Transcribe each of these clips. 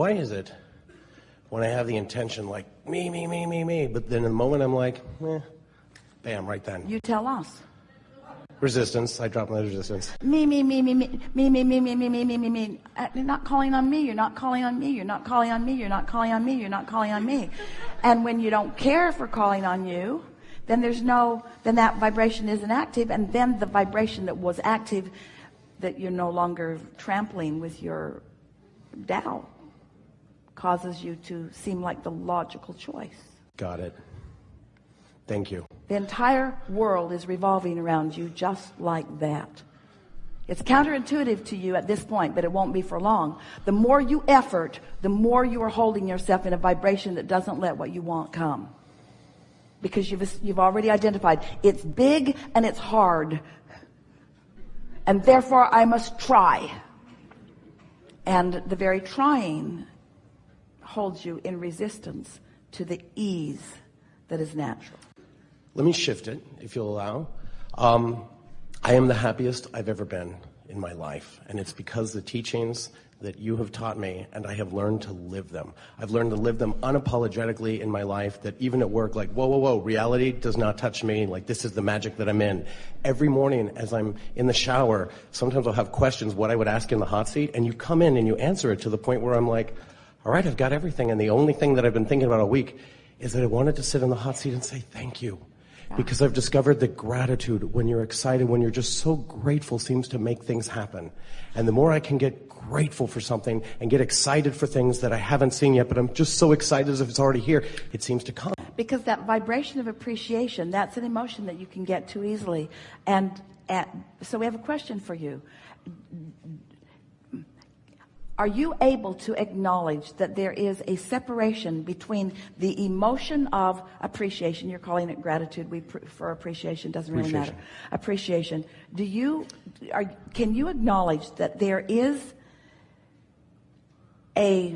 why is it when I have the intention like me, but then in the moment I'm like, bam, right then. You tell us. Resistance. I drop my resistance. Me. You're not calling on me. You're not calling on me. You're not calling on me. You're not calling on me. You're not calling on me. And when you don't care for calling on you, then then that vibration isn't active, and then the vibration that was active, that you're no longer trampling with your doubt, causes you to seem like the logical choice. Got it. Thank you. The entire world is revolving around you just like that. It's counterintuitive to you at this point, but it won't be for long. The more you effort, the more you are holding yourself in a vibration that doesn't let what you want come. Because you've already identified it's big and it's hard. And therefore I must try. And the very trying holds you in resistance to the ease that is natural. Let me shift it, if you'll allow. I am the happiest I've ever been in my life, and it's because the teachings that you have taught me, and I have learned to live them. I've learned to live them unapologetically in my life, that even at work, like, whoa, reality does not touch me, like this is the magic that I'm in. Every morning as I'm in the shower, sometimes I'll have questions, what I would ask in the hot seat, and you come in and you answer it to the point where I'm like, all right, I've got everything, and the only thing that I've been thinking about all week is that I wanted to sit in the hot seat and say thank you. Because I've discovered that gratitude, when you're excited, when you're just so grateful, seems to make things happen. And the more I can get grateful for something and get excited for things that I haven't seen yet, but I'm just so excited as if it's already here, it seems to come. Because that vibration of appreciation, that's an emotion that you can get too easily. And so we have a question for you. Are you able to acknowledge that there is a separation between the emotion of appreciation? You're calling it gratitude. We prefer appreciation. Doesn't really matter. Appreciation. Can you acknowledge that there is that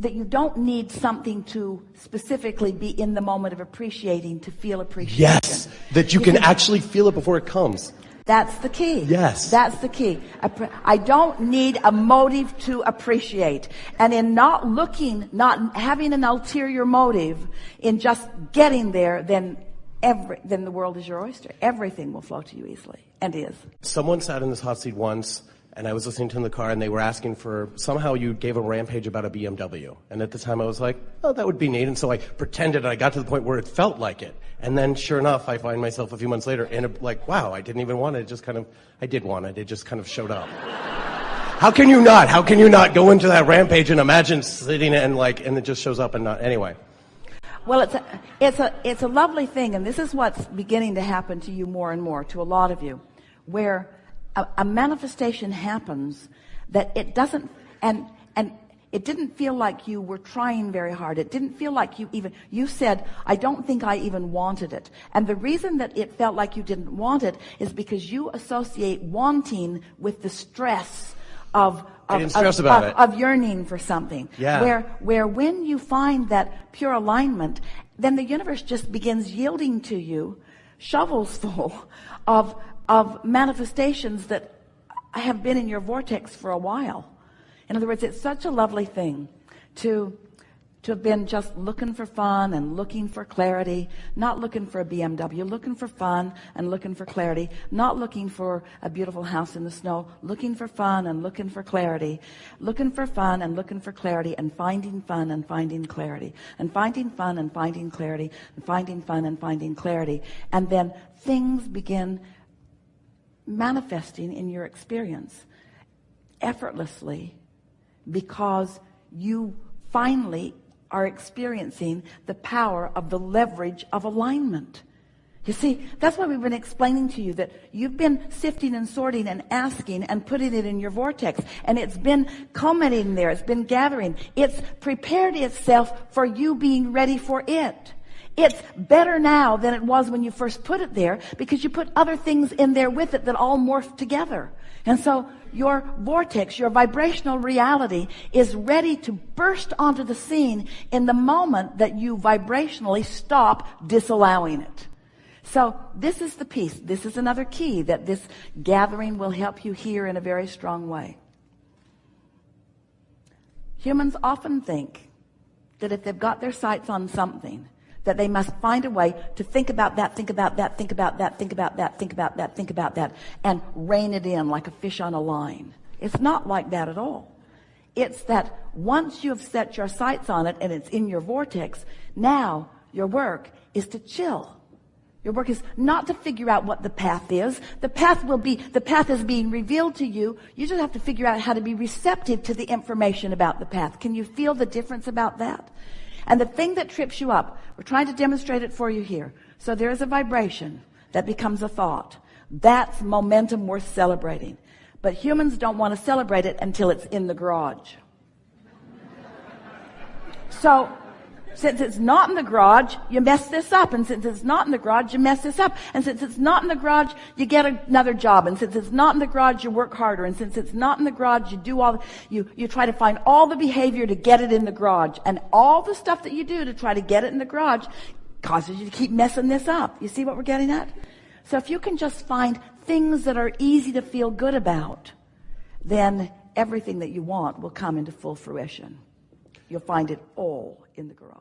you don't need something to specifically be in the moment of appreciating to feel appreciation? Yes, that you can actually feel it before it comes. That's the key. Yes. That's the key. I don't need a motive to appreciate. And in not having an ulterior motive, in just getting there, then the world is your oyster. Everything will flow to you easily, and is. Someone sat in this hot seat once, and I was listening to them in the car, and they were asking for, somehow you gave a rampage about a BMW. And at the time I was like, oh, that would be neat. And so I pretended, I got to the point where it felt like it. And then sure enough, I find myself a few months later in wow, I didn't even want it. I did want it. It just kind of showed up. How can you not go into that rampage and imagine sitting and it just shows up and not, anyway. Well, it's a lovely thing. And this is what's beginning to happen to you more and more, to a lot of you, where a manifestation happens that it doesn't, and it didn't feel like you were trying very hard. It didn't feel like you said, I don't think I even wanted it. And the reason that it felt like you didn't want it is because you associate wanting with the stress of yearning for something. Yeah. Where when you find that pure alignment, then the universe just begins yielding to you shovels full of manifestations that have been in your vortex for a while. In other words, it's such a lovely thing to have been just looking for fun and looking for clarity, not looking for a BMW, looking for fun and looking for clarity, not looking for a beautiful house in the snow, looking for fun and looking for clarity, looking for fun and looking for clarity, and finding fun and finding clarity, and finding fun and finding clarity, and finding fun and finding clarity. And then things begin manifesting in your experience effortlessly, because you finally are experiencing the power of the leverage of alignment. You see, that's why we've been explaining to you that you've been sifting and sorting and asking and putting it in your vortex, and it's been culminating there, it's been gathering, it's prepared itself for you being ready for it. It's better now than it was when you first put it there, because you put other things in there with it that all morphed together. And so your vortex, your vibrational reality, is ready to burst onto the scene in the moment that you vibrationally stop disallowing it. So this is the piece. This is another key that this gathering will help you hear in a very strong way. Humans often think that if they've got their sights on something, that they must find a way to think about that, think about that, think about that, think about that, think about that, think about that, and rein it in like a fish on a line. It's not like that at all. It's that once you've set your sights on it and it's in your vortex, now your work is to chill. Your work is not to figure out what the path is. The path is being revealed to you. You just have to figure out how to be receptive to the information about the path. Can you feel the difference about that? And the thing that trips you up, we're trying to demonstrate it for you here. So there is a vibration that becomes a thought. That's momentum worth celebrating. But humans don't want to celebrate it until it's in the garage. So, since it's not in the garage, you mess this up. And since it's not in the garage, you mess this up. And since it's not in the garage, you get another job. And since it's not in the garage, you work harder. And since it's not in the garage, you try to find all the behavior to get it in the garage. And all the stuff that you do to try to get it in the garage causes you to keep messing this up. You see what we're getting at? So if you can just find things that are easy to feel good about, then everything that you want will come into full fruition. You'll find it all in the garage.